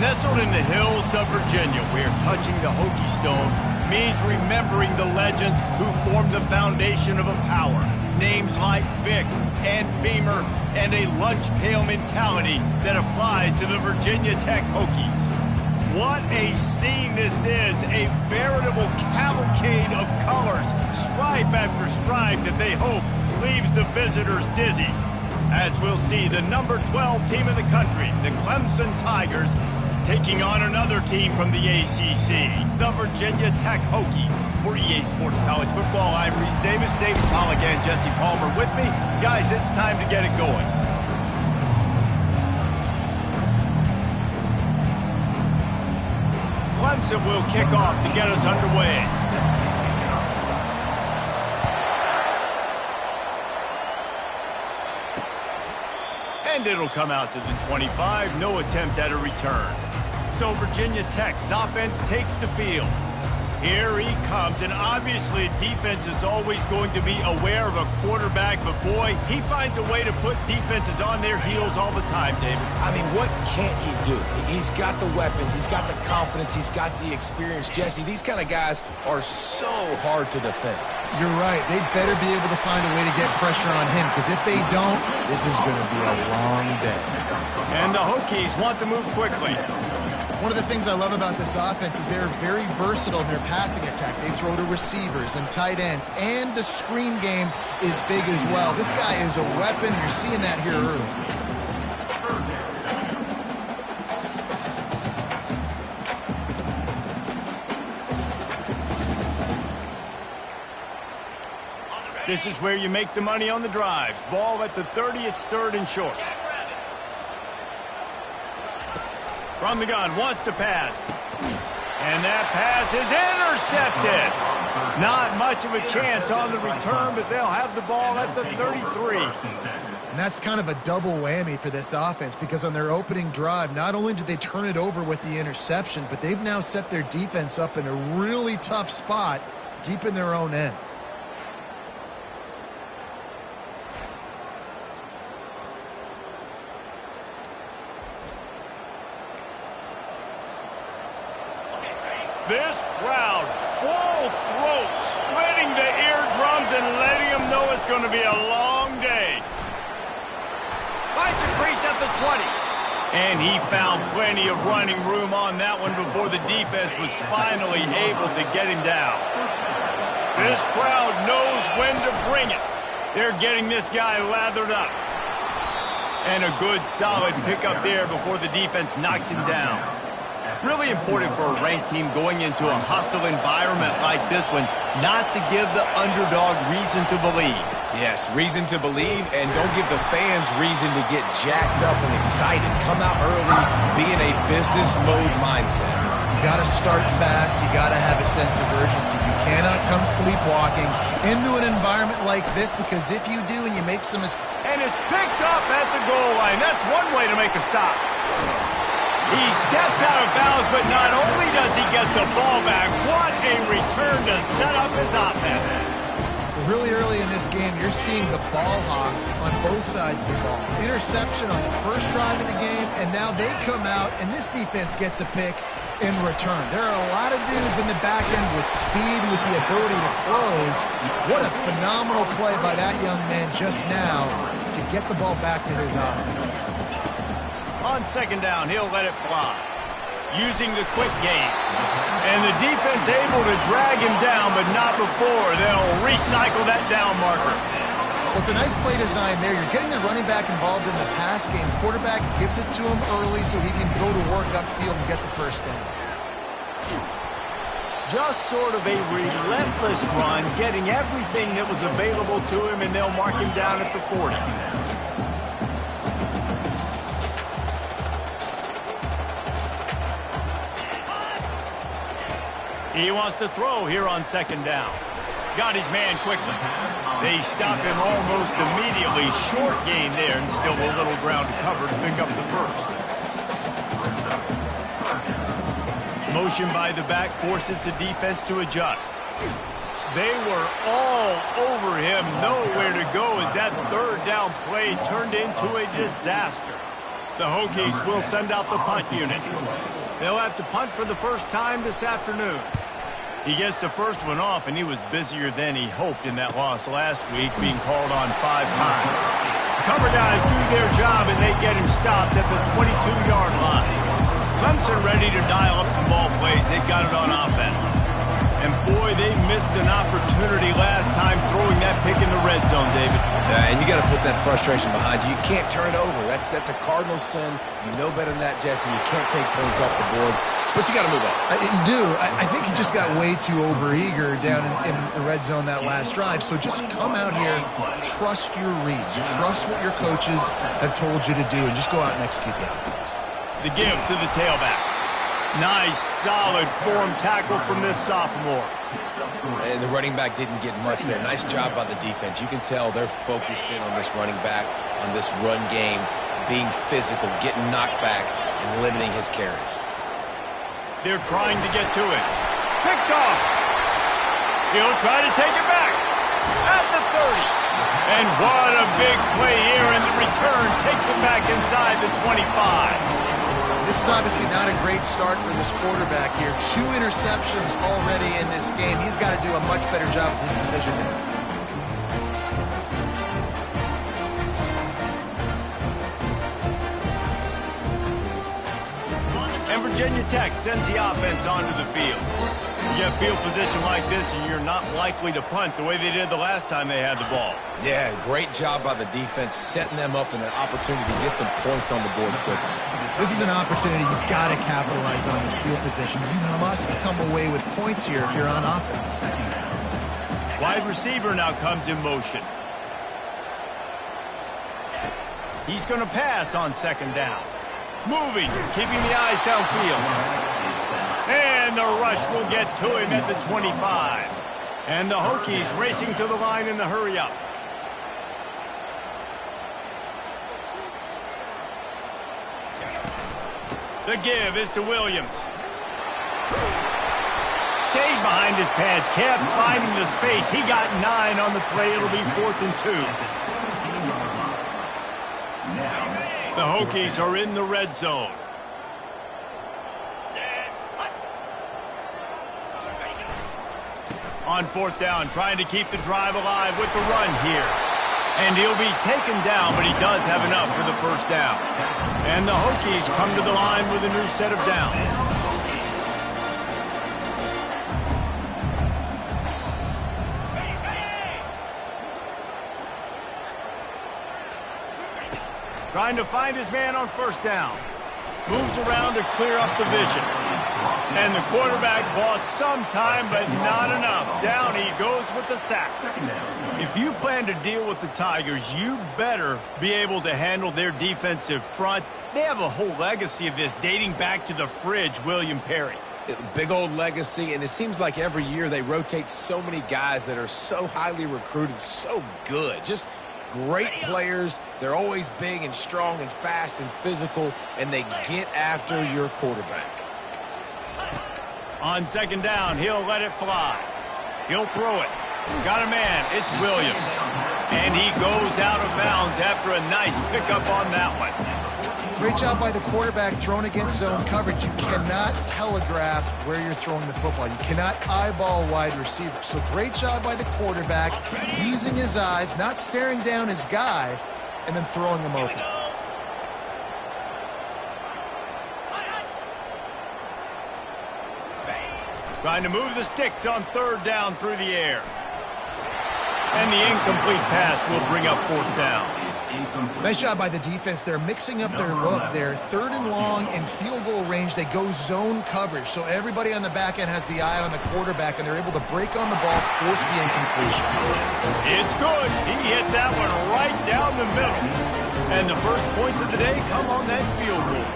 Nestled in the hills of Virginia, where touching the Hokie Stone means remembering the legends who formed the foundation of a power. Names like Vic and Beamer, and a lunch pail mentality that applies to the Virginia Tech Hokies. What a scene this is, a veritable cavalcade of colors, stripe after stripe that they hope leaves the visitors dizzy. As we'll see, the number 12 team in the country, the Clemson Tigers, taking on another team from the ACC, the Virginia Tech Hokies. For EA Sports College Football, I'm Reese Davis, David Pollack, and Jesse Palmer with me. Guys, it's time to get it going. Clemson will kick off to get us underway. And it'll come out to the 25, no attempt at a return. So Virginia Tech's offense takes the field. Here he comes, and obviously defense is always going to be aware of a quarterback, but boy, he finds a way to put defenses on their heels all the time, David. I mean, what can't he do? He's got the weapons, he's got the confidence, he's got the experience. Jesse, these kind of guys are so hard to defend. You're right. They better be able to find a way to get pressure on him, because if they don't, this is going to be a long day. And the Hokies want to move quickly. One of the things I love about this offense is they're very versatile in their passing attack. They throw to receivers and tight ends, and the screen game is big as well. This guy is a weapon. You're seeing that here early. This is where you make the money on the drives. Ball at the 30, it's third and short. From the gun, wants to pass. And that pass is intercepted. Not much of a chance on the return, but they'll have the ball at the 33. And that's kind of a double whammy for this offense, because on their opening drive, not only did they turn it over with the interception, but they've now set their defense up in a really tough spot deep in their own end. This crowd, full throat, splitting the eardrums and letting them know it's going to be a long day. Finds a crease at the 20. And he found plenty of running room on that one before the defense was finally able to get him down. This crowd knows when to bring it. They're getting this guy lathered up. And a good, solid pickup there before the defense knocks him down. Really important for a ranked team going into a hostile environment like this one, not to give the underdog reason to believe. Yes, reason to believe, and don't give the fans reason to get jacked up and excited. Come out early, be in a business mode mindset. You got to start fast. You got to have a sense of urgency. You cannot come sleepwalking into an environment like this, because if you do and you make some mistakes. And it's picked up at the goal line. That's one way to make a stop. He steps out of bounds, but not only does he get the ball back, what a return to set up his offense. Really early in this game, you're seeing the ball hawks on both sides of the ball. Interception on the first drive of the game, and now they come out, and this defense gets a pick in return. There are a lot of dudes in the back end with speed, with the ability to close. What a phenomenal play by that young man just now to get the ball back to his offense. On second down, he'll let it fly, using the quick game. And the defense able to drag him down, but not before they'll recycle that down marker. Well, it's a nice play design there. You're getting the running back involved in the pass game. Quarterback gives it to him early so he can go to work upfield and get the first down. Just sort of a relentless run, getting everything that was available to him, and they'll mark him down at the 40. He wants to throw here on second down. Got his man quickly. They stop him almost immediately. Short gain there, and still a little ground to cover to pick up the first. Motion by the back forces the defense to adjust. They were all over him, nowhere to go as that third down play turned into a disaster. The Hokies will send out the punt unit. They'll have to punt for the first time this afternoon. He gets the first one off, and he was busier than he hoped in that loss last week, being called on 5 times. Cover guys do their job, and they get him stopped at the 22-yard line. Clemson ready to dial up some ball plays. They've got it on offense. And, boy, they missed an opportunity last time throwing that pick in the red zone, David. And you got to put that frustration behind you. You can't turn it over. That's a Cardinal sin. You know better than that, Jesse. You can't take points off the board. But you got to move on. You do. I think he just got way too overeager down in the red zone that last drive. So just come out here, trust your reads, trust what your coaches have told you to do, and just go out and execute the offense. The give to the tailback. Nice, solid form tackle from this sophomore. And the running back didn't get much there. Nice job by the defense. You can tell they're focused in on this running back, on this run game, being physical, getting knockbacks, and limiting his carries. They're trying to get to it. Picked off. He'll try to take it back at the 30. And what a big play here, and the return takes it back inside the 25. This is obviously not a great start for this quarterback here. 2 interceptions already in this game. He's got to do a much better job with his decision making. And Virginia Tech sends the offense onto the field. You get field position like this, and you're not likely to punt the way they did the last time they had the ball. Yeah, great job by the defense, setting them up in an opportunity to get some points on the board quickly. This is an opportunity you've got to capitalize on this field position. You must come away with points here if you're on offense. Wide receiver now comes in motion. He's going to pass on second down. Moving, keeping the eyes downfield. And the rush will get to him at the 25. And the Hokies racing to the line in the hurry-up. The give is to Williams. Stayed behind his pads, kept finding the space. He got 9 on the play. It'll be 4th and 2. The Hokies are in the red zone. On 4th down, trying to keep the drive alive with the run here. And he'll be taken down, but he does have enough for the first down. And the Hokies come to the line with a new set of downs. Trying to find his man on first down. Moves around to clear up the vision. And the quarterback bought some time, but not enough. Down he goes with the sack. If you plan to deal with the Tigers, you better be able to handle their defensive front. They have a whole legacy of this dating back to the fridge, William Perry. Big old legacy, and it seems like every year they rotate so many guys that are so highly recruited, so good. Just great players. They're always big and strong and fast and physical, and they get after your quarterback. On second down, he'll let it fly. He'll throw it. Got a man. It's Williams. And he goes out of bounds after a nice pickup on that one. Great job by the quarterback throwing against zone coverage. You cannot telegraph where you're throwing the football. You cannot eyeball wide receiver. So great job by the quarterback using his eyes, not staring down his guy, and then throwing him open. Trying to move the sticks on third down through the air. And the incomplete pass will bring up 4th down. Nice job by the defense. They're mixing up their look. They're 3rd and long in field goal range. They go zone coverage. So everybody on the back end has the eye on the quarterback, and they're able to break on the ball, force the incompletion. It's good. He hit that one right down the middle. And the first points of the day come on that field goal.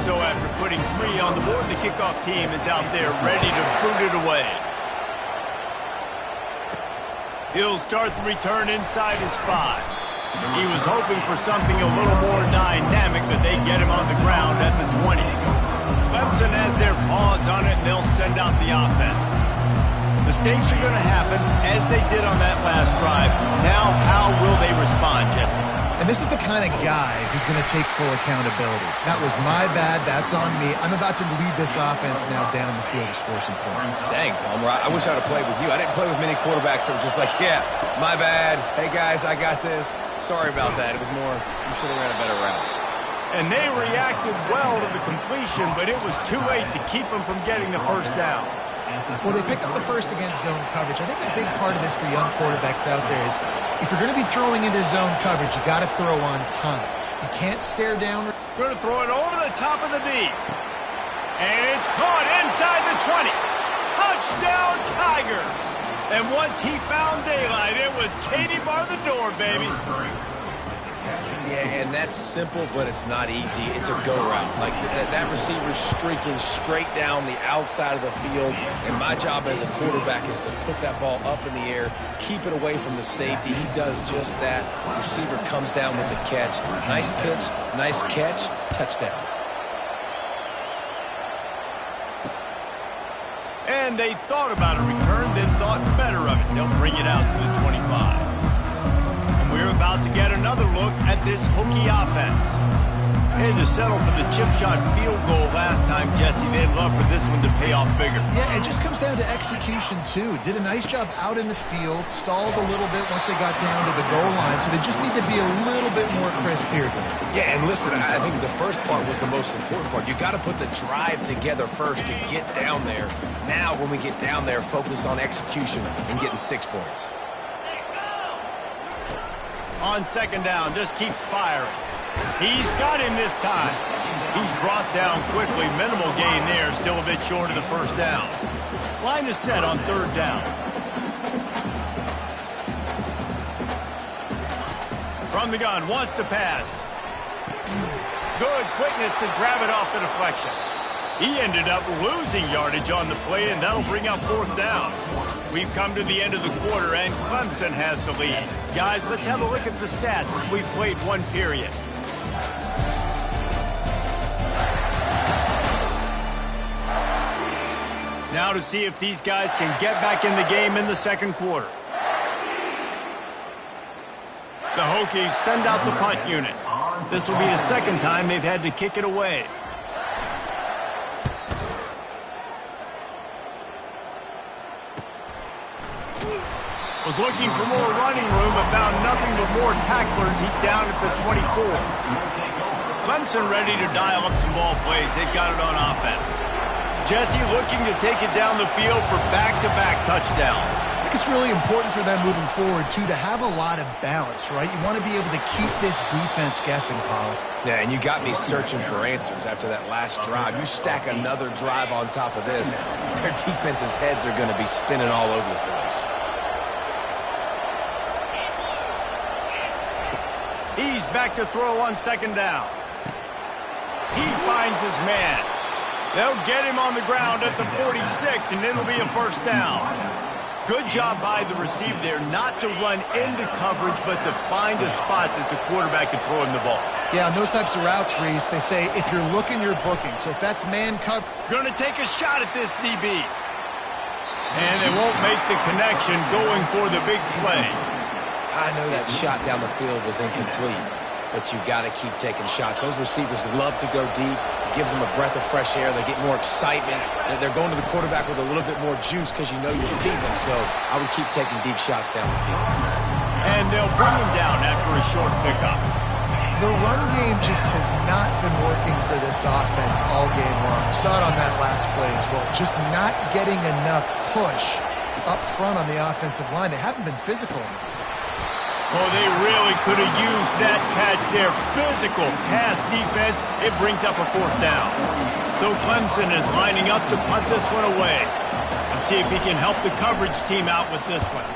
So after putting 3 on the board, the kickoff team is out there ready to boot it away. He'll start the return inside his 5. He was hoping for something a little more dynamic, but they get him on the ground at the 20. Clemson has their paws on it, and they'll send out the offense. The Mistakes are going to happen, as they did on that last drive. Now, how will they respond, Jesse? And this is the kind of guy who's going to take full accountability. That was my bad. That's on me. I'm about to lead this offense now down the field to score some points. Dang, Palmer, I wish I would have played with you. I didn't play with many quarterbacks that were just like, yeah, my bad. Hey, guys, I got this. Sorry about that. It was more, you should have ran a better route. And they reacted well to the completion, but it was too late to keep them from getting the first down. Well, they pick up the first against zone coverage. I think a big part of this for young quarterbacks out there is if you're going to be throwing into zone coverage, you got to throw on time. You can't stare down. Going to throw it over the top of the knee. And it's caught inside the 20. Touchdown, Tigers. And once he found daylight, it was Katie bar the door, baby. Yeah, and that's simple, but it's not easy. It's a go route. Like that receiver's streaking straight down the outside of the field, and my job as a quarterback is to put that ball up in the air, keep it away from the safety. He does just that. The receiver comes down with the catch. Nice pitch, nice catch, touchdown. And they thought about a return, then thought better of it. They'll bring it out to the 25. We're about to get another look at this Hokie offense. They had to settle for the chip shot field goal last time, Jesse. They'd love for this one to pay off bigger. Yeah, it just comes down to execution, too. Did a nice job out in the field, stalled a little bit once they got down to the goal line, so they just need to be a little bit more crisp here. Yeah, and listen, I think the first part was the most important part. You got to put the drive together first to get down there. Now, when we get down there, focus on execution and getting 6 points. On second down, just keeps firing. He's got him this time. He's brought down quickly. Minimal gain there, still a bit short of the first down. Line is set on third down. From the gun, wants to pass. Good quickness to grab it off the deflection. He ended up losing yardage on the play, and that'll bring up fourth down. We've come to the end of the quarter, and Clemson has the lead. Guys, let's have a look at the stats as we've played one period. Now to see if these guys can get back in the game in the second quarter. The Hokies send out the punt unit. This will be the second time they've had to kick it away. Was looking for more running room, but found nothing but more tacklers. He's down at the 24. Clemson ready to dial up some ball plays. They've got it on offense. Jesse looking to take it down the field for back-to-back touchdowns. I think it's really important for them moving forward, too, to have a lot of balance, right? You want to be able to keep this defense guessing, Paul. Yeah, and you got me searching for answers after that last drive. You stack another drive on top of this, their defense's heads are going to be spinning all over the place. He's back to throw on second down. He finds his man. They'll get him on the ground at the 46, and it'll be a first down. Good job by the receiver there, not to run into coverage, but to find a spot that the quarterback can throw him the ball. Yeah, on those types of routes, Reese, they say if you're looking, you're booking. So if that's man cover... Going to take a shot at this DB. And they won't make the connection going for the big play. I know that shot down the field was incomplete, but you got to keep taking shots. Those receivers love to go deep. It gives them a breath of fresh air. They get more excitement. They're going to the quarterback with a little bit more juice because you know you're feeding them. So I would keep taking deep shots down the field. And they'll bring him down after a short pickup. The run game just has not been working for this offense all game long. We saw it on that last play as well. Just not getting enough push up front on the offensive line. They haven't been physical enough. Oh, they really could have used that catch there. Physical pass defense. It brings up a fourth down. So Clemson is lining up to punt this one away. And see if he can help the coverage team out with this one.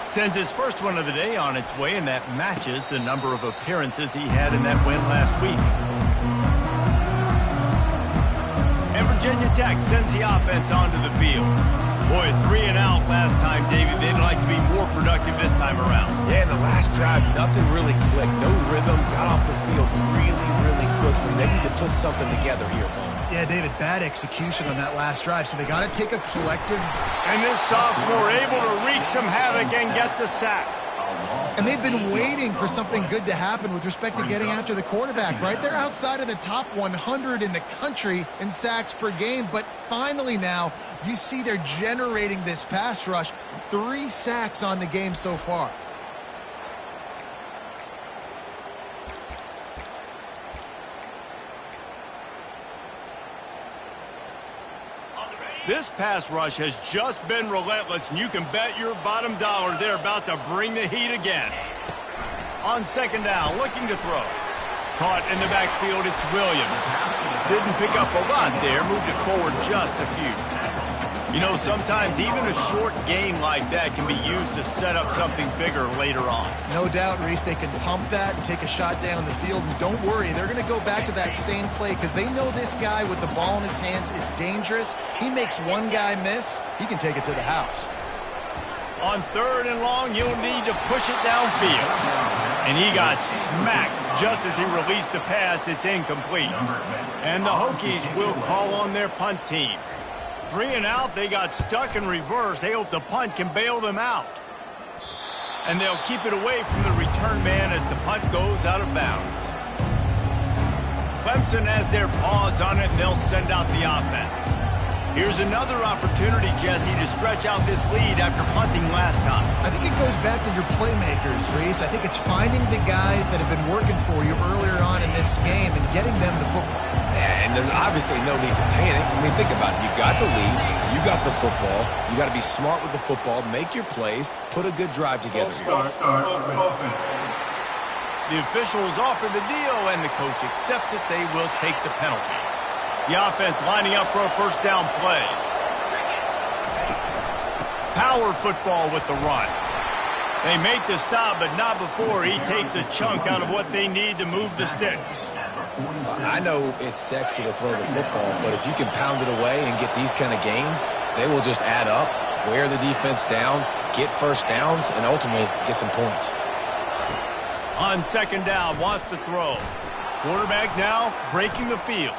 Sends his first one of the day on its way, and that matches the number of appearances he had in that win last week. And Virginia Tech sends the offense onto the field. Boy, 3 and out last time, David. They'd like to be more productive this time around. Yeah, in the last drive, nothing really clicked. No rhythm. Got off the field really, really quickly. They need to put something together here, Cole. Yeah, David, bad execution on that last drive, so they got to take a collective. And this sophomore able to wreak some havoc and get the sack. And they've been waiting for something good to happen with respect to getting after the quarterback, right? They're outside of the top 100 in the country in sacks per game, but finally now you see they're generating this pass rush. 3 sacks on the game so far. This pass rush has just been relentless, and you can bet your bottom dollar they're about to bring the heat again. On second down, looking to throw. Caught in the backfield, it's Williams. Didn't pick up a lot there, moved it forward just a few. You know, sometimes even a short gain like that can be used to set up something bigger later on. No doubt, Reese, they can pump that and take a shot down the field. And don't worry, they're going to go back to that same play because they know this guy with the ball in his hands is dangerous. He makes one guy miss, he can take it to the house. On 3rd and long, you'll need to push it downfield. And he got smacked just as he released the pass. It's incomplete. And the Hokies will call on their punt team. 3 and out, they got stuck in reverse. They hope the punt can bail them out. And they'll keep it away from the return man as the punt goes out of bounds. Clemson has their paws on it, and they'll send out the offense. Here's another opportunity, Jesse, to stretch out this lead after punting last time. I think it goes back to your playmakers, Reese. I think it's finding the guys that have been working for you earlier on in this game and getting them the football. Yeah, and there's obviously no need to panic. I mean, think about it. You got the lead. You got the football. You got to be smart with the football, make your plays, put a good drive together here. The officials offer the deal, and the coach accepts it. They will take the penalty. The offense lining up for a first down play. Power football with the run. They make the stop, but not before he takes a chunk out of what they need to move the sticks. I know it's sexy to throw the football, but if you can pound it away and get these kind of gains, they will just add up, wear the defense down, get first downs, and ultimately get some points. On second down, wants to throw. Quarterback now breaking the field.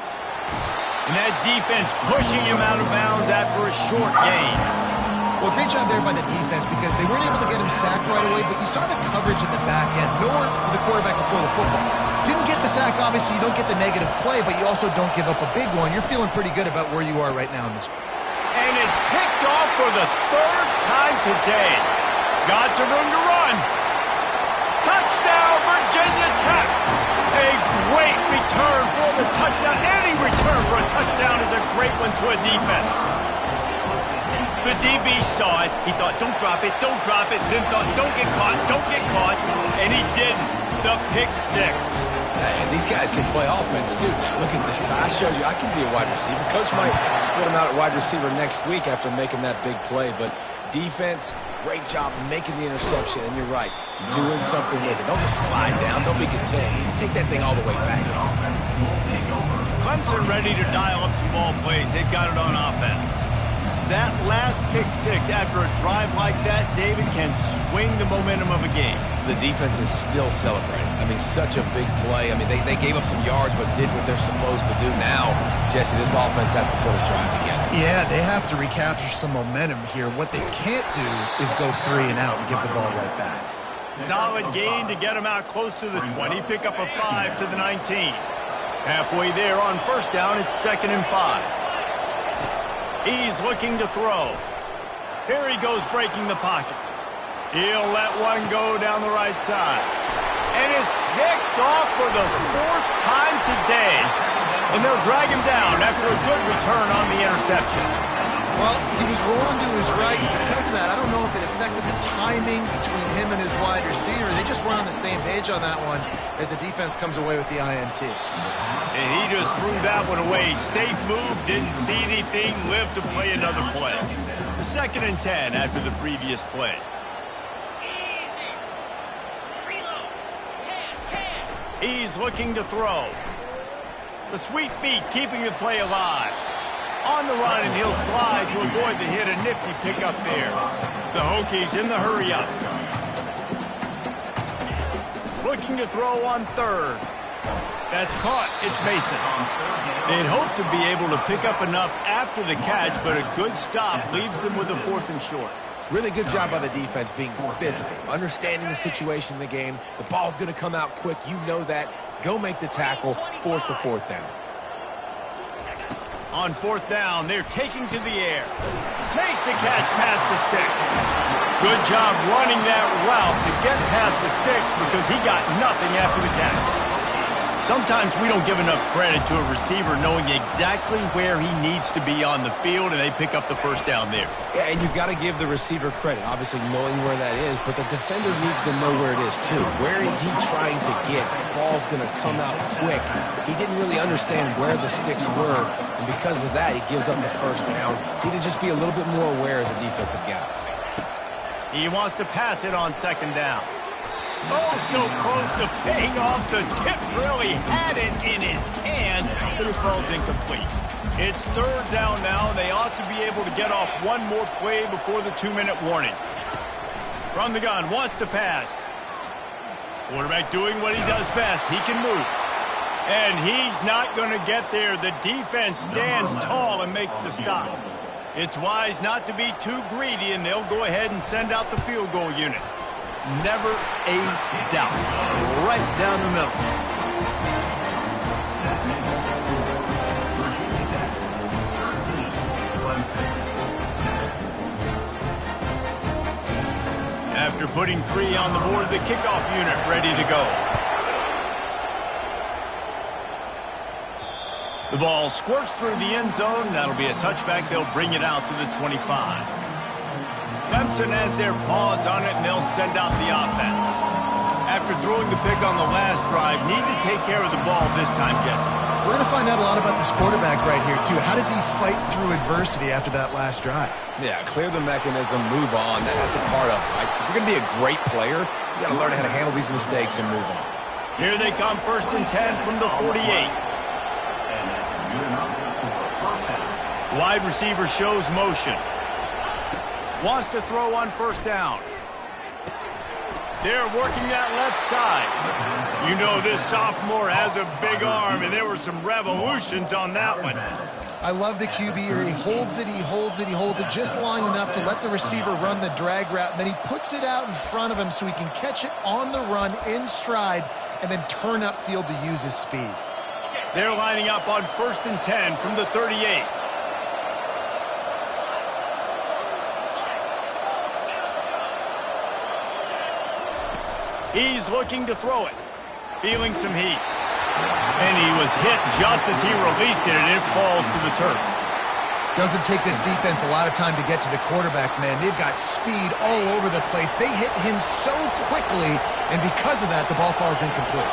And that defense pushing him out of bounds after a short gain. Well, great job there by the defense because they weren't able to get him sacked right away, but you saw the coverage in the back end. Nowhere for the quarterback to throw the football. Didn't get the sack, obviously you don't get the negative play, but you also don't give up a big one. You're feeling pretty good about where you are right now in this. And it's picked off for the 3rd time today. Got some room to run. Touchdown, Virginia Tech. A great return for the touchdown. Any return for a touchdown is a great one to a defense. The DB saw it. He thought, don't drop it, don't drop it. Then thought, don't get caught. And he didn't. The pick 6. And these guys can play offense, too. Now, look at this. I showed you I can be a wide receiver. Coach might split him out at wide receiver next week after making that big play. But defense, great job making the interception. And you're right, doing something with it. Don't just slide down. Don't be content. Take that thing all the way back. Clemson ready to dial up some ball plays. They've got it on offense. That last pick 6 after a drive like that, David, can swing the momentum of a game. The defense is still celebrating. I mean, such a big play. I mean, they gave up some yards but did what they're supposed to do. Now, Jesse, this offense has to put a drive together. Yeah, they have to recapture some momentum here. What they can't do is go 3 and out and give the ball right back. Solid gain to get him out close to the 20. Pick up a 5 to the 19. Halfway there on first down, it's 2nd and 5. He's looking to throw. Here he goes breaking the pocket. He'll let one go down the right side. And it's picked off for the 4th time today. And they'll drag him down after a good return on the interception. Well, he was rolling to his right. Because of that, I don't know if it affected the timing between him and his wide receiver. They just run on the same page on that one as the defense comes away with the INT. And he just threw that one away. Safe move, didn't see anything, lived to play another play. 2nd and 10 after the previous play. He's looking to throw. The sweet feet keeping the play alive. On the run, and he'll slide to avoid the hit. A nifty pickup there. The Hokies in the hurry up. Looking to throw on third. That's caught. It's Mason. They'd hoped to be able to pick up enough after the catch, but a good stop leaves them with a 4th and short. Really good job by the defense being physical, understanding the situation in the game. The ball's going to come out quick. You know that. Go make the tackle, force the 4th down. On 4th down, they're taking to the air. Makes the catch past the sticks. Good job running that route to get past the sticks because he got nothing after the catch. Sometimes we don't give enough credit to a receiver knowing exactly where he needs to be on the field, and they pick up the 1st down there. Yeah, and you've got to give the receiver credit, obviously knowing where that is, but the defender needs to know where it is too. Where is he trying to get? That ball's going to come out quick. He didn't really understand where the sticks were, and because of that, he gives up the 1st down. He need to just be a little bit more aware as a defensive guy. He wants to pass it on 2nd down. Oh, so close to paying off the tip drill. He had it in his hands, but it falls incomplete. It's 3rd down now, and they ought to be able to get off one more play before the 2-minute warning. From the gun, wants to pass. Quarterback doing what he does best. He can move. And he's not going to get there. The defense stands tall and makes the stop. It's wise not to be too greedy, and they'll go ahead and send out the field goal unit. Never a doubt. Right down the middle. After putting 3 on the board, the kickoff unit ready to go. The ball squirts through the end zone. That'll be a touchback. They'll bring it out to the 25. Clemson has their paws on it, and they'll send out the offense. After throwing the pick on the last drive, need to take care of the ball this time, Jesse. We're going to find out a lot about this quarterback right here, too. How does he fight through adversity after that last drive? Yeah, clear the mechanism, move on. That's a part of it, right? If you're going to be a great player, you got to learn how to handle these mistakes and move on. Here they come, 1st and 10 from the 48. Wide receiver shows motion. Wants to throw on 1st down. They're working that left side. You know this sophomore has a big arm, and there were some revolutions on that one. I love the QB here. He holds it, he holds it, he holds it just long enough to let the receiver run the drag route, and then he puts it out in front of him so he can catch it on the run in stride and then turn upfield to use his speed. They're lining up on 1st and 10 from the 38. He's looking to throw it. Feeling some heat. And he was hit just as he released it, and it falls to the turf. Doesn't take this defense a lot of time to get to the quarterback, man. They've got speed all over the place. They hit him so quickly, and because of that, the ball falls incomplete.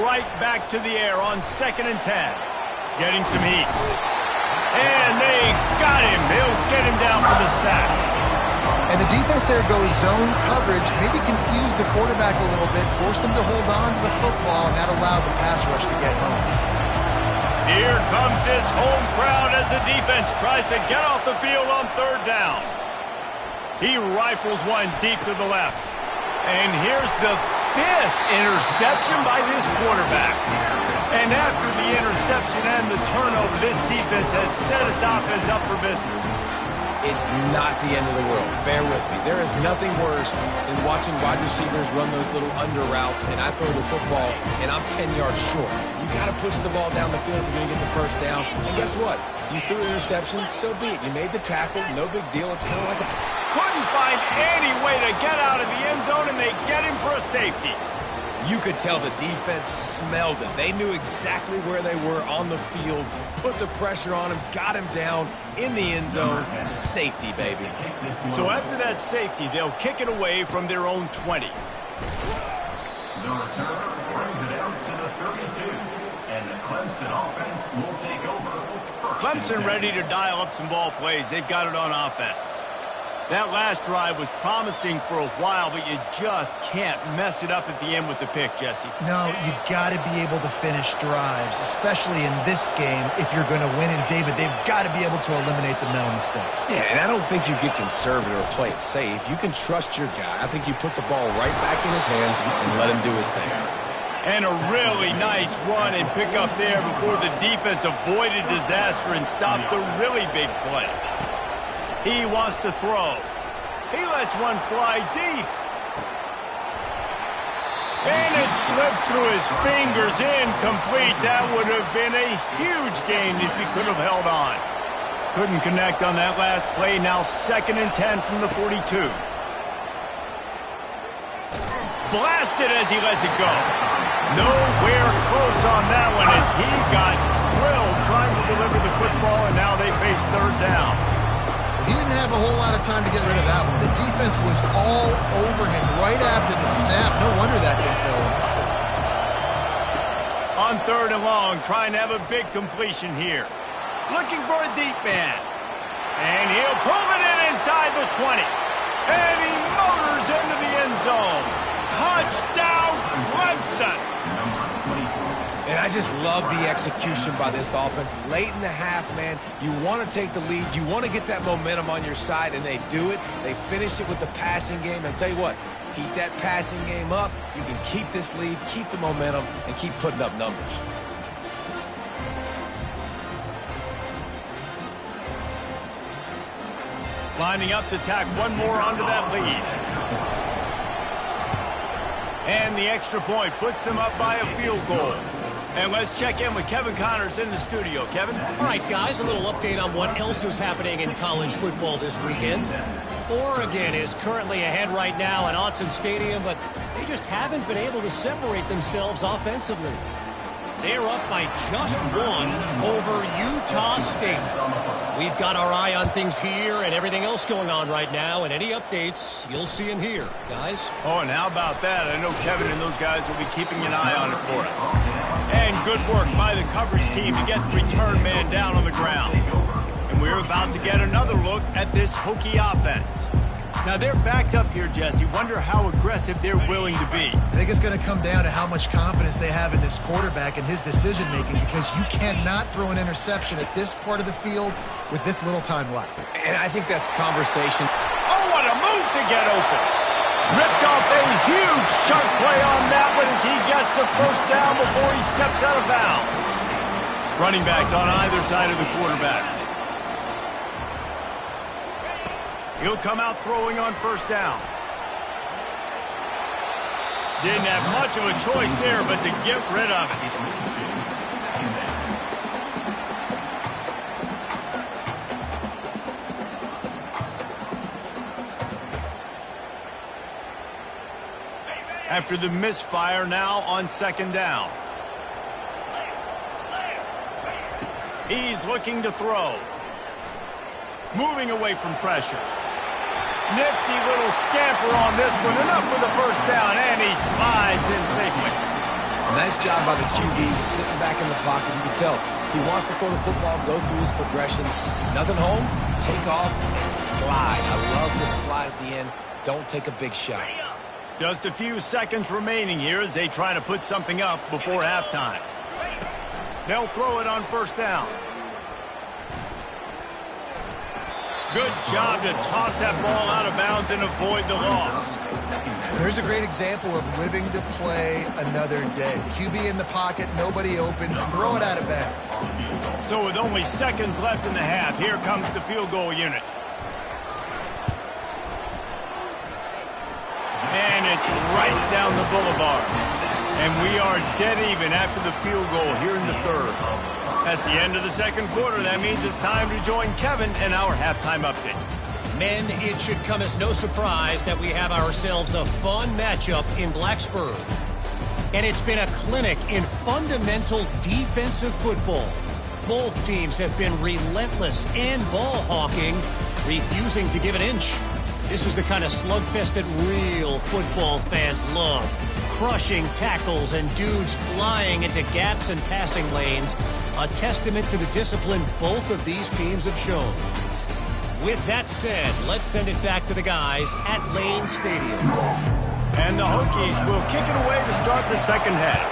Right back to the air on 2nd and 10. Getting some heat. And they got him. They'll get him down for the sack. And the defense there goes zone coverage, maybe confused the quarterback a little bit, forced him to hold on to the football, and that allowed the pass rush to get home. Here comes this home crowd as the defense tries to get off the field on 3rd down. He rifles one deep to the left. And here's the 5th interception by this quarterback. And after the interception and the turnover, this defense has set its offense up for business. It's not the end of the world. Bear with me. There is nothing worse than watching wide receivers run those little under routes, and I throw the football, and I'm 10 yards short. You got to push the ball down the field if you're going to get the 1st down. And guess what? You threw an interception, so be it. You made the tackle, no big deal. It's kind of like a... Couldn't find any way to get out of the end zone, and they get him for a safety. You could tell the defense smelled it. They knew exactly where they were on the field, put the pressure on him, got him down in the end zone. Safety, baby. So after that safety, they'll kick it away from their own 20. The returner brings it out to the 32, and the Clemson offense will take over. Clemson ready to dial up some ball plays. They've got it on offense. That last drive was promising for a while, but you just can't mess it up at the end with the pick, Jesse. No, you've got to be able to finish drives, especially in this game. If you're going to win, and David, they've got to be able to eliminate the mental mistakes. Yeah, and I don't think you get conservative or play it safe. You can trust your guy. I think you put the ball right back in his hands and let him do his thing. And a really nice run and pick up there before the defense avoided disaster and stopped the really big play. He wants to throw. He lets one fly deep. And it slips through his fingers, incomplete. That would have been a huge gain if he could have held on. Couldn't connect on that last play. Now 2nd and 10 from the 42. Blasted as he lets it go. Nowhere close on that one as he got drilled trying to deliver the football, and now they face 3rd down. He didn't have a whole lot of time to get rid of that one. The defense was all over him right after the snap. No wonder that didn't fill him. On 3rd and long, trying to have a big completion here. Looking for a deep man. And he'll pull it in inside the 20. And he motors into the end zone. Touchdown, Clemson! And I just love the execution by this offense. Late in the half, man, you want to take the lead. You want to get that momentum on your side, and they do it. They finish it with the passing game. And tell you what, keep that passing game up. You can keep this lead, keep the momentum, and keep putting up numbers. Lining up to tack one more onto that lead. And the extra point puts them up by a field goal. And let's check in with Kevin Connors in the studio. Kevin? All right, guys, a little update on what else is happening in college football this weekend. Oregon is currently ahead right now at Autzen Stadium, but they just haven't been able to separate themselves offensively. They're up by just 1 over Utah State. We've got our eye on things here and everything else going on right now, and any updates you'll see in here, guys. Oh, and how about that? I know Kevin and those guys will be keeping an eye on it for us. And good work by the coverage team to get the return man down on the ground. And we're about to get another look at this Hokie offense. Now, they're backed up here, Jesse. Wonder how aggressive they're willing to be. I think it's going to come down to how much confidence they have in this quarterback and his decision-making, because you cannot throw an interception at this part of the field with this little time left. And I think that's conversation. Oh, what a move to get open. Ripped off a huge chunk play on that one as he gets the 1st down before he steps out of bounds. Running backs on either side of the quarterback. He'll come out throwing on 1st down. Didn't have much of a choice there, but to get rid of it. After the misfire, now on 2nd down. He's looking to throw. Moving away from pressure. Nifty little scamper on this one. Enough for the 1st down, and he slides in safely. Nice job by the QB sitting back in the pocket. You can tell he wants to throw the football, go through his progressions. Nothing home, take off, and slide. I love this slide at the end. Don't take a big shot. Just a few seconds remaining here as they try to put something up before halftime. They'll throw it on 1st down. Good job to toss that ball out of bounds and avoid the loss. There's a great example of living to play another day. QB in the pocket, nobody open, throw it out of bounds. So with only seconds left in the half, here comes the field goal unit. And it's right down the boulevard. And we are dead even after the field goal here in the 3rd. That's the end of the 2nd quarter. That means it's time to join Kevin in our halftime update. Men, it should come as no surprise that we have ourselves a fun matchup in Blacksburg. And it's been a clinic in fundamental defensive football. Both teams have been relentless and ball hawking, refusing to give an inch. This is the kind of slugfest that real football fans love. Crushing tackles and dudes flying into gaps and passing lanes. A testament to the discipline both of these teams have shown. With that said, let's send it back to the guys at Lane Stadium. And the Hokies will kick it away to start the second half.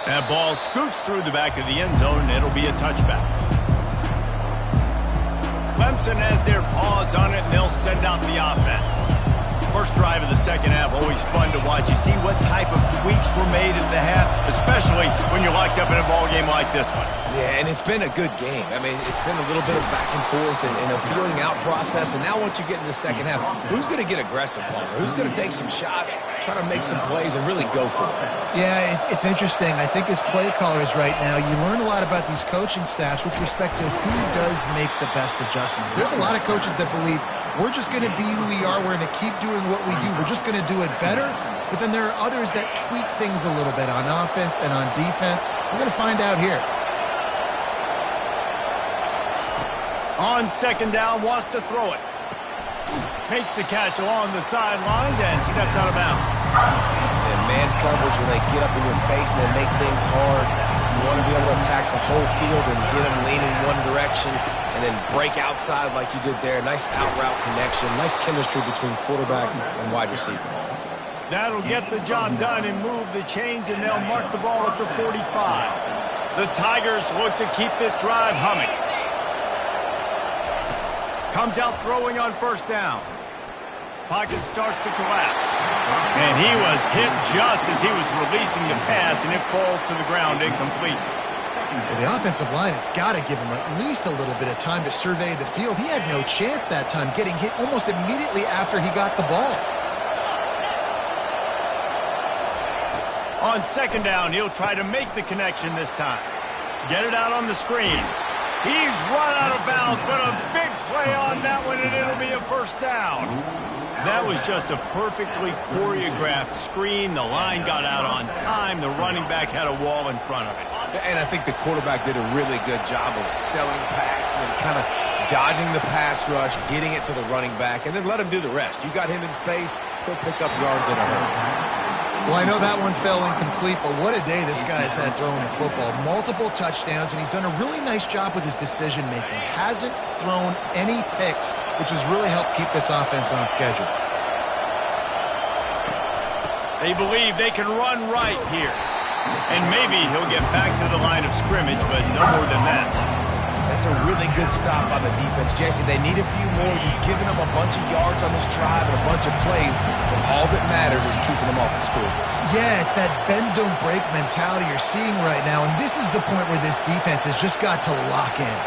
That ball scoots through the back of the end zone, and it'll be a touchback. Clemson has their paws on it, and they'll send out the offense. First drive of the second half, always fun to watch. You see what type of tweaks were made at the half, especially when you're locked up in a ball game like this one. Yeah, and it's been a good game. I mean, it's been a little bit of back and forth and a feeling out process. And now once you get in the second half, who's going to get aggressive, Palmer? Who's going to take some shots, try to make some plays, and really go for it? Yeah, it's interesting. I think as play callers right now, you learn a lot about these coaching staffs with respect to who does make the best adjustments. There's a lot of coaches that believe we're just going to be who we are. We're going to keep doing what we do. We're just going to do it better. But then there are others that tweak things a little bit on offense and on defense. We're going to find out here. On second down, wants to throw it. Makes the catch along the sidelines and steps out of bounds. And man coverage, when they get up in your face and they make things hard, you want to be able to attack the whole field and get them leaning one direction and then break outside like you did there. Nice out-route connection, nice chemistry between quarterback and wide receiver. That'll get the job done and move the chains, and they'll mark the ball at the 45. The Tigers look to keep this drive humming. Comes out throwing on first down. Pocket starts to collapse. And he was hit just as he was releasing the pass, and it falls to the ground incomplete. Well, the offensive line has got to give him at least a little bit of time to survey the field. He had no chance that time, getting hit almost immediately after he got the ball. On second down, he'll try to make the connection this time. Get it out on the screen. He's run out of bounds, but a big play on that one, and it'll be a first down. That was just a perfectly choreographed screen. The line got out on time. The running back had a wall in front of it. And I think the quarterback did a really good job of selling pass and then kind of dodging the pass rush, getting it to the running back, and then let him do the rest. You got him in space, he'll pick up yards in a hurry. Well, I know that one fell incomplete, but what a day this guy's had throwing the football. Multiple touchdowns, and he's done a really nice job with his decision-making. Hasn't thrown any picks, which has really helped keep this offense on schedule. They believe they can run right here. And maybe he'll get back to the line of scrimmage, but no more than that. That's a really good stop by the defense. Jesse, they need a few more. You've given them a bunch of yards on this drive and a bunch of plays, but all that matters is keeping them off the score. Yeah, it's that bend-don't-break mentality you're seeing right now, and this is the point where this defense has just got to lock in.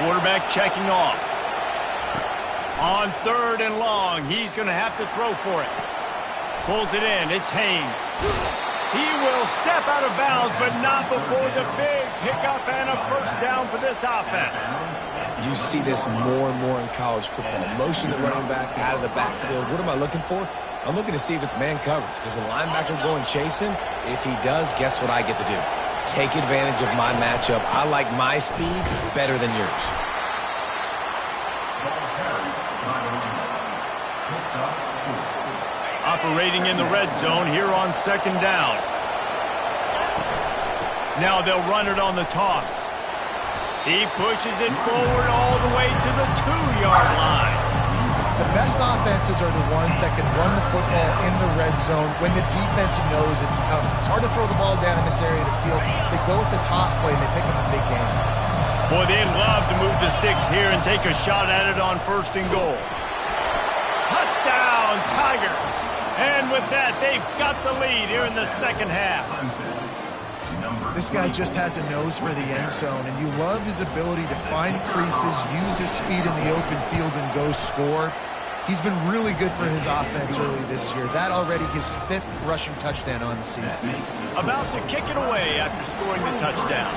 Quarterback checking off. On third and long, he's going to have to throw for it. Pulls it in. It's Haynes. He will step out of bounds, but not before the big pickup and a first down for this offense. You see this more and more in college football. Motion the running back out of the backfield. What am I looking for? I'm looking to see if it's man coverage. Does the linebacker go and chase him? If he does, guess what I get to do? Take advantage of my matchup. I like my speed better than yours. Operating in the red zone here on second down. Now they'll run it on the toss. He pushes it forward all the way to the 2-yard line. The best offenses are the ones that can run the football in the red zone when the defense knows it's coming. It's hard to throw the ball down in this area of the field. They go with the toss play, and they pick up a big game. Boy, they'd love to move the sticks here and take a shot at it on first and goal. Touchdown, Tigers. And with that, they've got the lead here in the second half. This guy just has a nose for the end zone, and you love his ability to find creases, use his speed in the open field, and go score. He's been really good for his offense early this year. That already his 5th rushing touchdown on the season. About to kick it away after scoring the touchdown.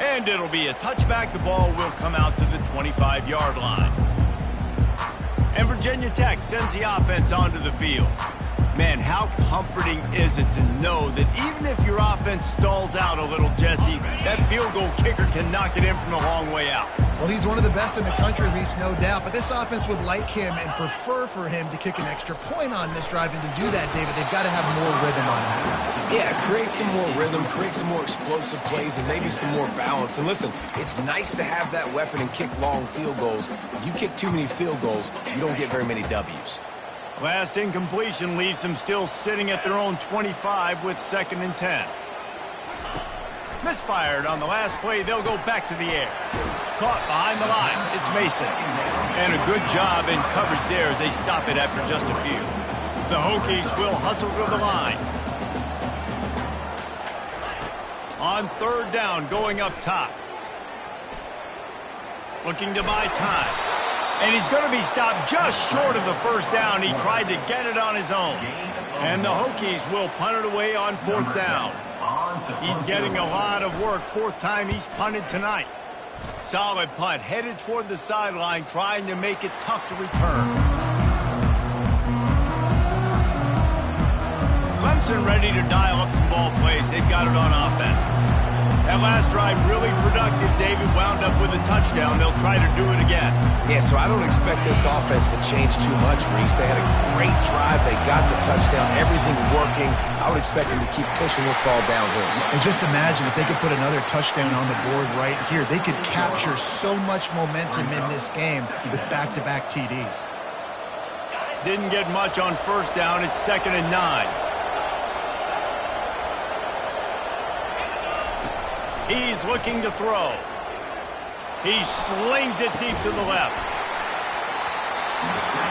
And it'll be a touchback. The ball will come out to the 25-yard line. And Virginia Tech sends the offense onto the field. Man, how comforting is it to know that even if your offense stalls out a little, Jesse, that field goal kicker can knock it in from a long way out. Well, he's one of the best in the country, Reese, no doubt. But this offense would like him and prefer for him to kick an extra point on this drive. And to do that, David, they've got to have more rhythm on offense. Yeah, create some more rhythm, create some more explosive plays, and maybe some more balance. And listen, it's nice to have that weapon and kick long field goals. If you kick too many field goals, you don't get very many W's. Last incompletion leaves them still sitting at their own 25 with 2nd and 10. Misfired on the last play. They'll go back to the air. Caught behind the line. It's Mason. And a good job in coverage there as they stop it after just a few. The Hokies will hustle to the line. On 3rd down, going up top. Looking to buy time. And he's going to be stopped just short of the 1st down. He tried to get it on his own. And the Hokies will punt it away on 4th down. He's getting a lot of work. 4th time he's punted tonight. Solid punt, headed toward the sideline, trying to make it tough to return. Clemson ready to dial up some ball plays. They've got it on offense. That last drive really productive. David wound up with a touchdown. They'll try to do it again. Yeah, so I don't expect this offense to change too much, Reese. They had a great drive. They got the touchdown. Everything working. I would expect them to keep pushing this ball downhill. And just imagine if they could put another touchdown on the board right here. They could capture so much momentum in this game with back-to-back TDs. Didn't get much on 1st down. It's 2nd and 9. He's looking to throw. He slings it deep to the left.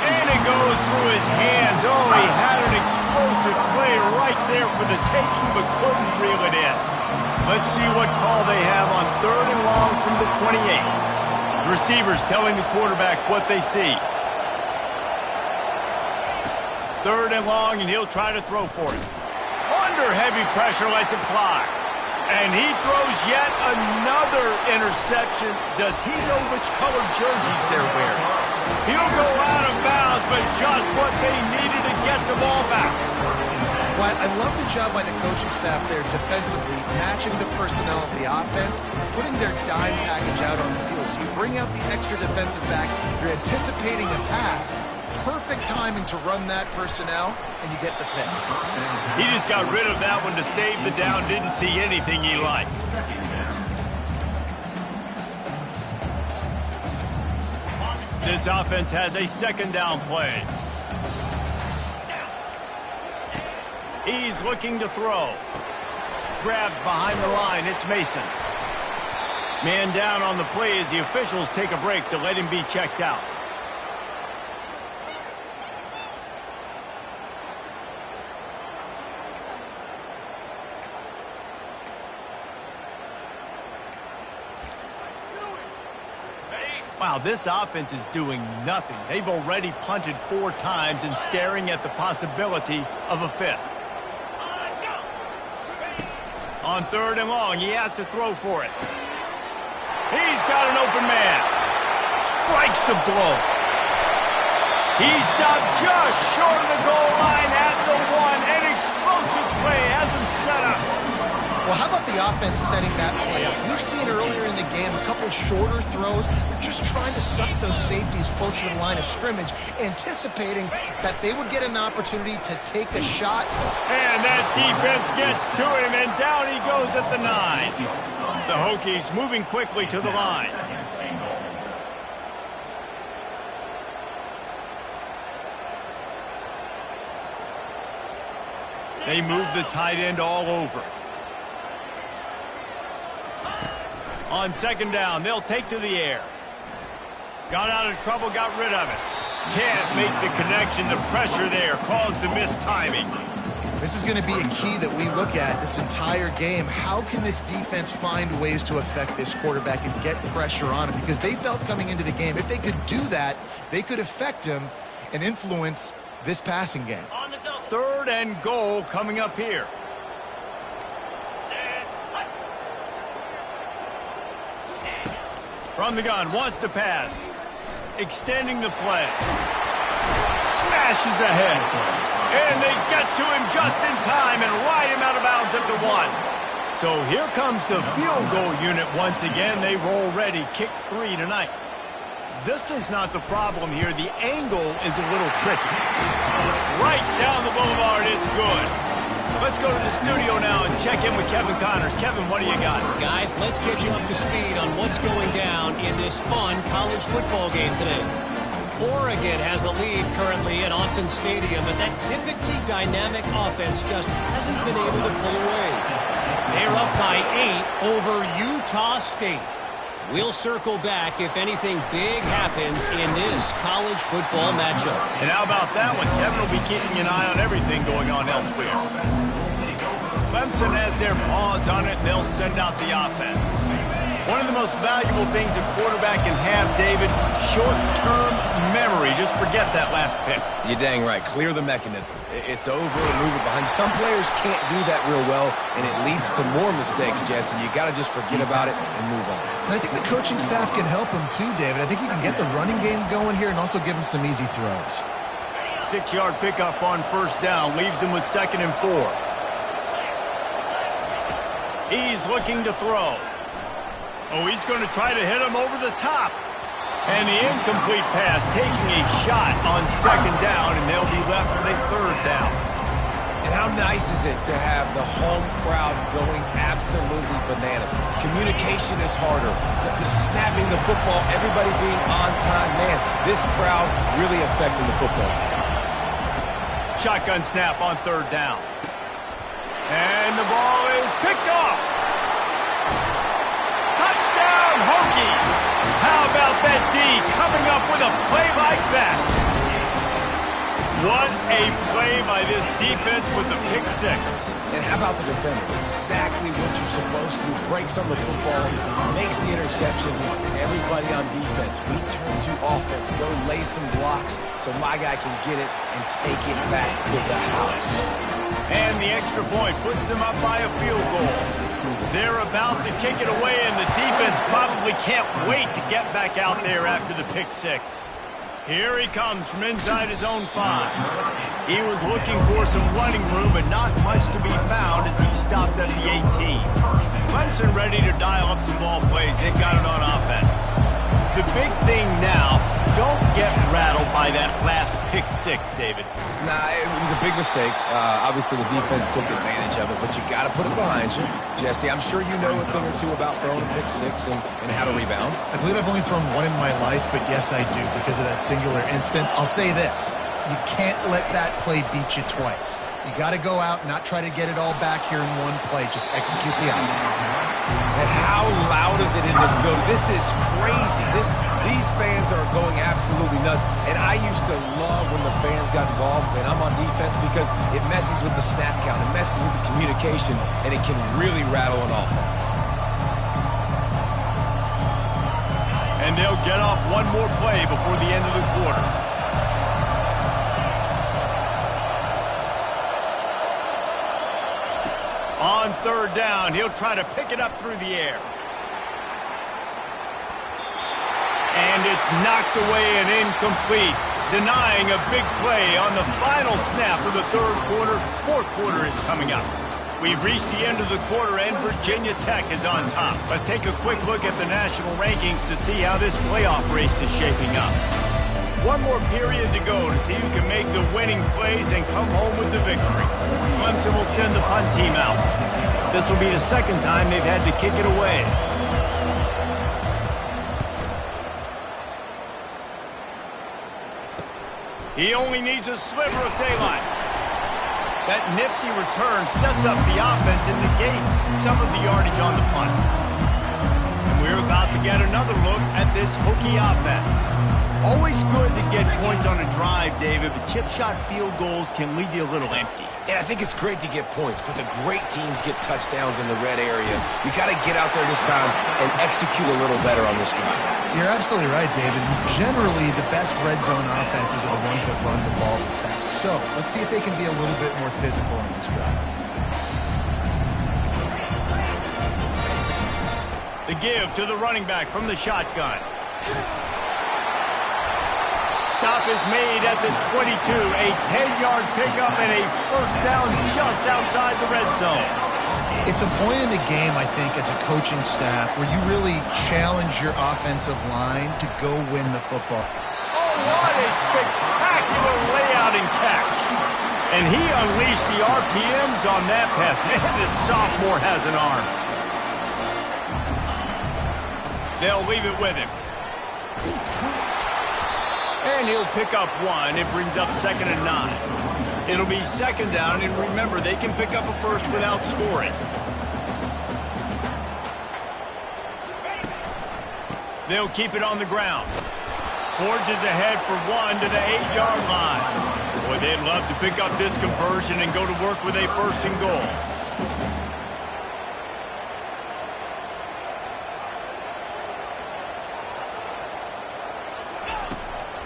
And it goes through his hands. Oh, he had an explosive play right there for the taking, but couldn't reel it in. Let's see what call they have on 3rd and long from the 28. Receivers telling the quarterback what they see. 3rd and long, and he'll try to throw for it. Under heavy pressure, lets it fly. And he throws yet another interception. Does he know which colored jerseys they're wearing? He'll go out of bounds, but just what they needed to get the ball back. Well, I love the job by the coaching staff there defensively, matching the personnel of the offense, putting their dime package out on the field. So you bring out the extra defensive back, you're anticipating a pass. Perfect timing to run that personnel, and you get the pick. He just got rid of that one to save the down. Didn't see anything he liked. This offense has a 2nd down play. He's looking to throw. Grabbed behind the line. It's Mason. Man down on the play as the officials take a break to let him be checked out. Wow, this offense is doing nothing. They've already punted 4 times and staring at the possibility of a 5th. On 3rd and long, he has to throw for it. He's got an open man. Strikes the blow. He stopped just short of the goal line at the 1. An explosive play has him set up. Well, how about the offense setting that play up? We've seen earlier in the game a couple shorter throws. They're just trying to suck those safeties closer to the line of scrimmage, anticipating that they would get an opportunity to take a shot. And that defense gets to him, and down he goes at the 9. The Hokies moving quickly to the line. They move the tight end all over. On 2nd down, they'll take to the air. Got out of trouble, got rid of it. Can't make the connection. The pressure there caused the missed timing. This is going to be a key that we look at this entire game. How can this defense find ways to affect this quarterback and get pressure on him? Because they felt coming into the game, if they could do that, they could affect him and influence this passing game. 3rd and goal coming up here. From the gun, wants to pass. Extending the play. Smashes ahead. And they get to him just in time and ride him out of bounds at the 1. So here comes the field goal unit once again. They roll ready. Kick 3 tonight. Distance not the problem here. The angle is a little tricky. Right down the boulevard. It's good. Let's go to the studio now and check in with Kevin Connors. Kevin, what do you got? Guys, let's get you up to speed on what's going down in this fun college football game today. Oregon has the lead currently at Autzen Stadium, but that typically dynamic offense just hasn't been able to pull away. They're up by 8 over Utah State. We'll circle back if anything big happens in this college football matchup. And how about that one? Kevin will be keeping an eye on everything going on elsewhere. Clemson has their paws on it, and they'll send out the offense. One of the most valuable things a quarterback can have, David, short-term memory. Just forget that last pick. You're dang right. Clear the mechanism. It's over and move it behind. Some players can't do that real well, and it leads to more mistakes, Jesse. You got to just forget about it and move on. And I think the coaching staff can help him too, David. I think he can get the running game going here and also give him some easy throws. 6-yard pickup on first down. Leaves him with 2nd and 4. He's looking to throw. Oh, he's going to try to hit him over the top. And the incomplete pass taking a shot on 2nd down, and they'll be left with a 3rd down. And how nice is it to have the home crowd going absolutely bananas? Communication is harder. The snapping the football, everybody being on time. Man, this crowd really affecting the football game. Shotgun snap on 3rd down. And the ball is picked off. Touchdown, Hokies! How about that D coming up with a play like that? What a play by this defense with the pick 6. And how about the defender? Exactly what you're supposed to do. Breaks on the football, makes the interception. Everybody on defense, we turn to offense. Go lay some blocks so my guy can get it and take it back to the house. And the extra point puts them up by a field goal. They're about to kick it away, and the defense probably can't wait to get back out there after the pick 6. Here he comes from inside his own 5. He was looking for some running room, but not much to be found as he stopped at the 18. Clemson ready to dial up some ball plays. They've got it on offense. The big thing now, don't get rattled by that last pick 6, David. Nah, it was a big mistake. Obviously, the defense took advantage of it, but you got to put it behind you. Jesse, I'm sure you know a thing or two about throwing a pick 6 and how to rebound. I believe I've only thrown one in my life, but yes, I do because of that singular instance. I'll say this. You can't let that play beat you twice. You got to go out and not try to get it all back here in one play. Just execute the offense. And how loud is it in this building? This is crazy. These fans are going absolutely nuts. And I used to love when the fans got involved when I'm on defense because it messes with the snap count. It messes with the communication, and it can really rattle an offense. And they'll get off one more play before the end of the quarter. On 3rd down, he'll try to pick it up through the air. And it's knocked away and incomplete, denying a big play on the final snap of the 3rd quarter. 4th quarter is coming up. We've reached the end of the quarter, and Virginia Tech is on top. Let's take a quick look at the national rankings to see how this playoff race is shaping up. One more period to go to see who can make the winning plays and come home with the victory. Clemson will send the punt team out. This will be the 2nd time they've had to kick it away. He only needs a sliver of daylight. That nifty return sets up the offense and negates some of the yardage on the punt. And we're about to get another look at this Hokie offense. Always good to get points on a drive, David, but chip shot field goals can leave you a little empty. And I think it's great to get points, but the great teams get touchdowns in the red area. You got to get out there this time and execute a little better on this drive. You're absolutely right, David. Generally, the best red zone offenses are the ones that run the ball the best. So let's see if they can be a little bit more physical on this drive. The give to the running back from the shotgun. Stop is made at the 22. A 10-yard pickup and a 1st down just outside the red zone. It's a point in the game, I think, as a coaching staff where you really challenge your offensive line to go win the football. Oh, what a spectacular layout and catch. And he unleashed the RPMs on that pass. Man, this sophomore has an arm. They'll leave it with him. And he'll pick up one. It brings up 2nd and 9. It'll be 2nd down, and remember, they can pick up a first without scoring. They'll keep it on the ground. Forges ahead for one to the 8-yard line. Boy, they'd love to pick up this conversion and go to work with a 1st and goal.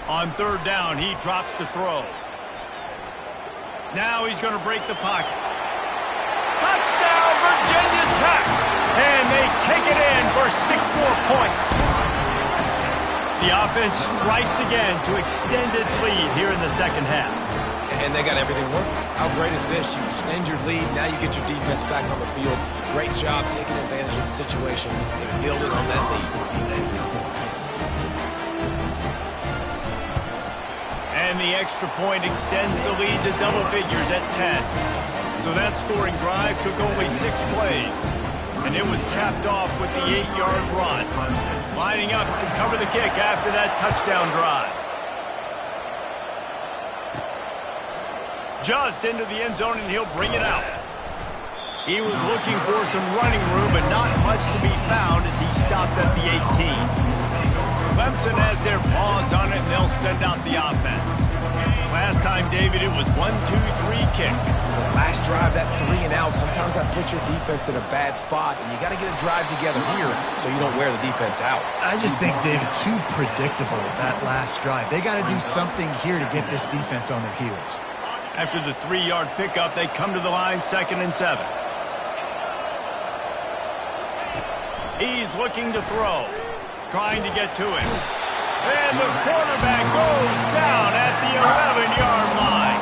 On 3rd down, he drops to throw. Now he's going to break the pocket. Touchdown, Virginia Tech! And they take it in for 6 more points. The offense strikes again to extend its lead here in the 2nd half. And they got everything working. How great is this? You extend your lead, now you get your defense back on the field. Great job taking advantage of the situation and building on that lead. And the extra point extends the lead to double figures at 10. So that scoring drive took only 6 plays. And it was capped off with the 8-yard run. Lining up to cover the kick after that touchdown drive. Just into the end zone, and he'll bring it out. He was looking for some running room, but not much to be found as he stops at the 18. Clemson has their paws on it, and they'll send out the offense. Last time, David, it was 1-2-3 kick. The last drive, that 3 and out, sometimes that puts your defense in a bad spot, and you got to get a drive together here so you don't wear the defense out. I just think, David, too predictable, that last drive. They got to do something here to get this defense on their heels. After the 3-yard pickup, they come to the line, 2nd and 7. He's looking to throw. Trying to get to him. And the quarterback goes down at the 11-yard line.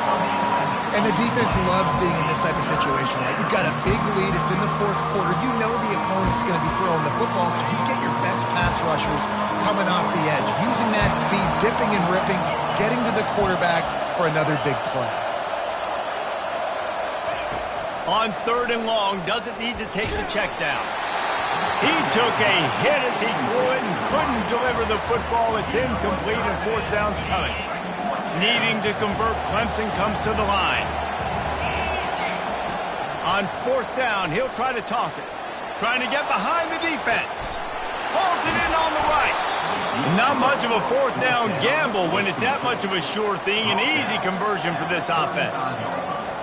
And the defense loves being in this type of situation, right? You've got a big lead. It's in the 4th quarter. You know the opponent's going to be throwing the football, so you get your best pass rushers coming off the edge, using that speed, dipping and ripping, getting to the quarterback for another big play. On 3rd and long, doesn't need to take the check down. He took a hit as he threw it and couldn't deliver the football. It's incomplete and 4th down's coming. Needing to convert, Clemson comes to the line. On 4th down, he'll try to toss it. Trying to get behind the defense. Pulls it in on the right. Not much of a 4th down gamble when it's that much of a sure thing. An easy conversion for this offense.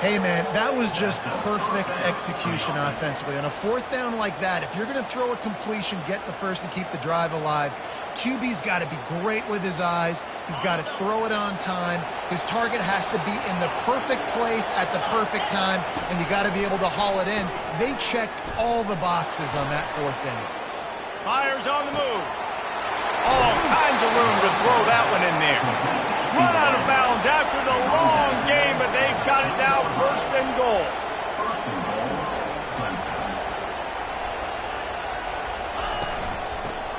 Hey, man, that was just perfect execution offensively. On a 4th down like that, if you're going to throw a completion, get the first and keep the drive alive, QB's got to be great with his eyes. He's got to throw it on time. His target has to be in the perfect place at the perfect time, and you got to be able to haul it in. They checked all the boxes on that 4th down. Fires on the move. All kinds of room to throw that one in there. Run out of bounds after the long game, but they've got it now 1st and goal.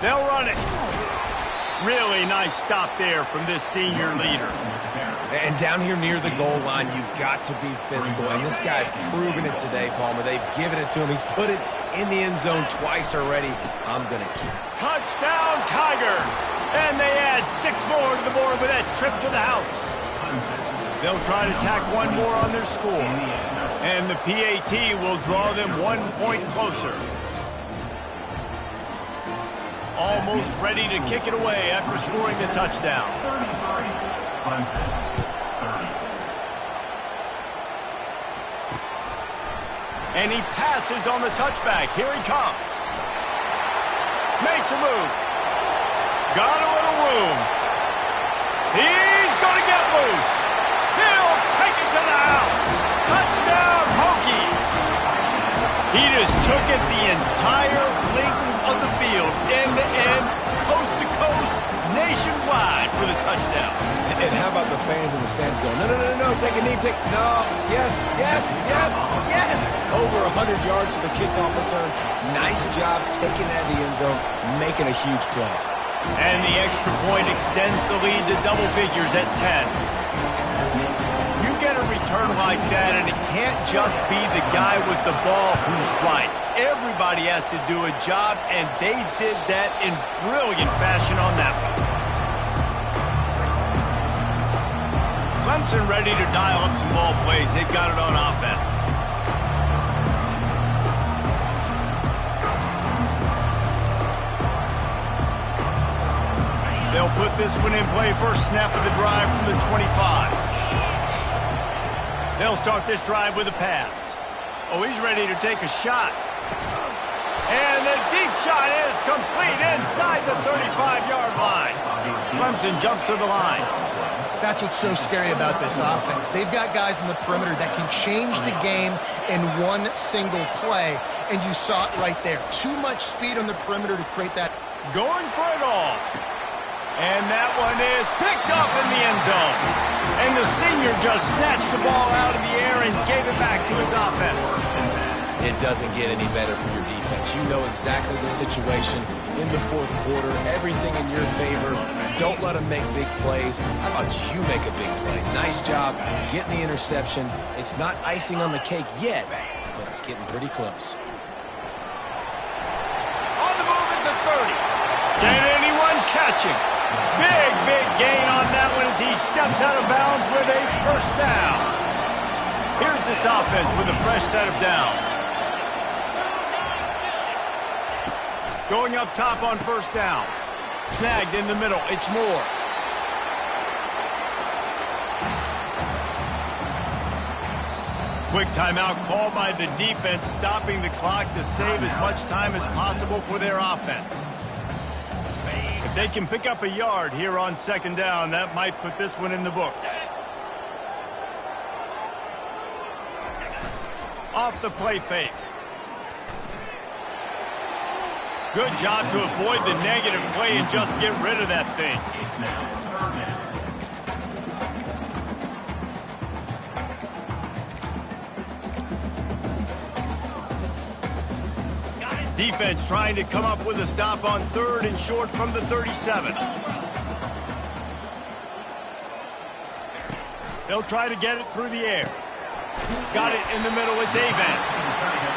They'll run it. Really nice stop there from this senior leader. And down here near the goal line, you've got to be physical. And this guy's proven it today, Palmer. They've given it to him. He's put it in the end zone twice already. I'm going to keep it. Touchdown, Tigers! And they add 6 more to the board with that trip to the house. They'll try to tack one more on their score. And the PAT will draw them 1 point closer. Almost ready to kick it away after scoring the touchdown. And he passes on the touchback. Here he comes. Makes a move. Got a little room. He's going to get loose. He'll take it to the house. Touchdown, Hokies. He just took it the entire length of the field, end to end, coast to coast, nationwide for the touchdown. And how about the fans in the stands going, no, no, no, no, take a knee, no, yes, yes, yes, yes. Over 100 yards to the kickoff return. Nice job taking that to the end zone, making a huge play. And the extra point extends the lead to double figures at 10. You get a return like that, and it can't just be the guy with the ball who's right. Everybody has to do a job, and they did that in brilliant fashion on that one. Clemson ready to dial up some ball plays. They've got it on offense. They'll put this one in play first snap of the drive from the 25. They'll start this drive with a pass. Oh, he's ready to take a shot. And the deep shot is complete inside the 35-yard line. Clemson jumps to the line. That's what's so scary about this offense. They've got guys in the perimeter that can change the game in one single play, and you saw it right there. Too much speed on the perimeter to create that. Going for it all. And that one is picked up in the end zone. And the senior just snatched the ball out of the air and gave it back to his offense. It doesn't get any better for your defense. You know exactly the situation in the fourth quarter. Everything in your favor. Don't let them make big plays. How about you make a big play? Nice job getting the interception. It's not icing on the cake yet, but it's getting pretty close. On the move at the 30. Can anyone catch him? Big, big gain on that one as he steps out of bounds with a first down. Here's this offense with a fresh set of downs. Going up top on first down. Snagged in the middle. It's Moore. Quick timeout called by the defense, stopping the clock to save as much time as possible for their offense. If they can pick up a yard here on second down, that might put this one in the books. Off the play fake. Good job to avoid the negative play and just get rid of that thing. Defense trying to come up with a stop on third and short from the 37. They'll try to get it through the air. Got it in the middle. It's Avent.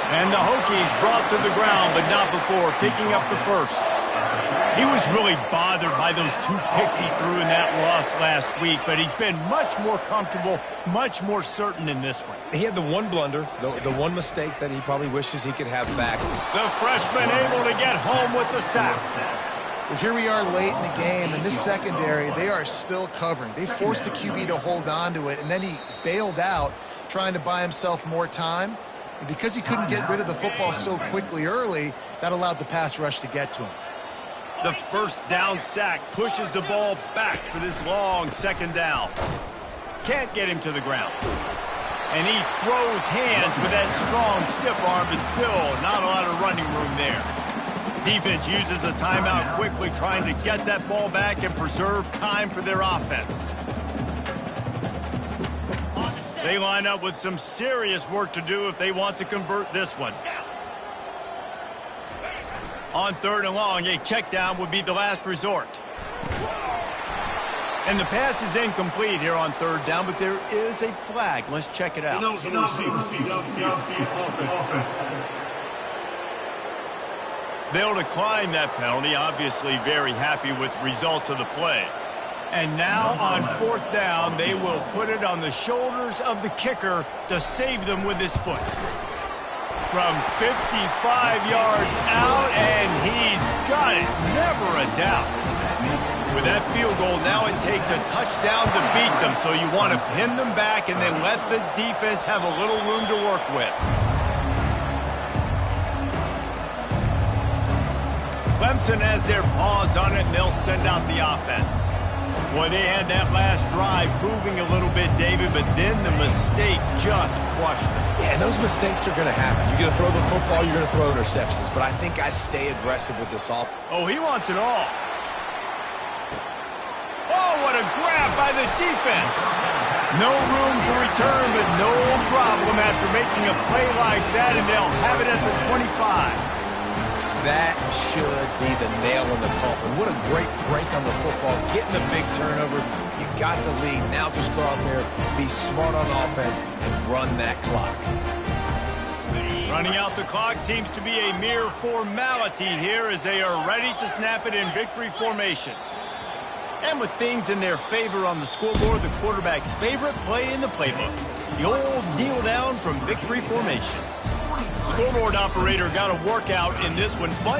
And the Hokies brought to the ground, but not before picking up the first. He was really bothered by those two picks he threw in that loss last week, but he's been much more comfortable, much more certain in this one. He had the one blunder, the one mistake that he probably wishes he could have back. The freshman able to get home with the sack. Well, here we are late in the game, and this secondary, they are still covering. They forced the QB to hold on to it, and then he bailed out, trying to buy himself more time. And because he couldn't get rid of the football so quickly early, that allowed the pass rush to get to him. The first down sack pushes the ball back for this long second down. Can't get him to the ground. And he throws hands with that strong, stiff arm, but still not a lot of running room there. Defense uses a timeout quickly, trying to get that ball back and preserve time for their offense. They line up with some serious work to do if they want to convert this one. On third and long, a check down would be the last resort. And the pass is incomplete here on third down, but there is a flag. Let's check it out. They'll decline that penalty, obviously very happy with the results of the play. And now on fourth down, they will put it on the shoulders of the kicker to save them with his foot. From 55 yards out, and he's got it. Never a doubt. With that field goal, now it takes a touchdown to beat them, so you want to pin them back and then let the defense have a little room to work with. Clemson has their paws on it, and they'll send out the offense. Boy, they had that last drive moving a little bit, David, but then the mistake just crushed them. Yeah, and those mistakes are going to happen. You're going to throw the football, you're going to throw interceptions. But I think I stay aggressive with this all. Oh, he wants it all. Oh, what a grab by the defense. No room to return, but no problem after making a play like that, and they'll have it at the 25. That should be the nail in the coffin. What a great break on the football. Getting the big turnover. You got the lead. Now just go out there, be smart on offense, and run that clock. Running out the clock seems to be a mere formality here as they are ready to snap it in victory formation. And with things in their favor on the scoreboard, the quarterback's favorite play in the playbook, the old kneel down from victory formation. Scoreboard operator got a workout in this one. Fun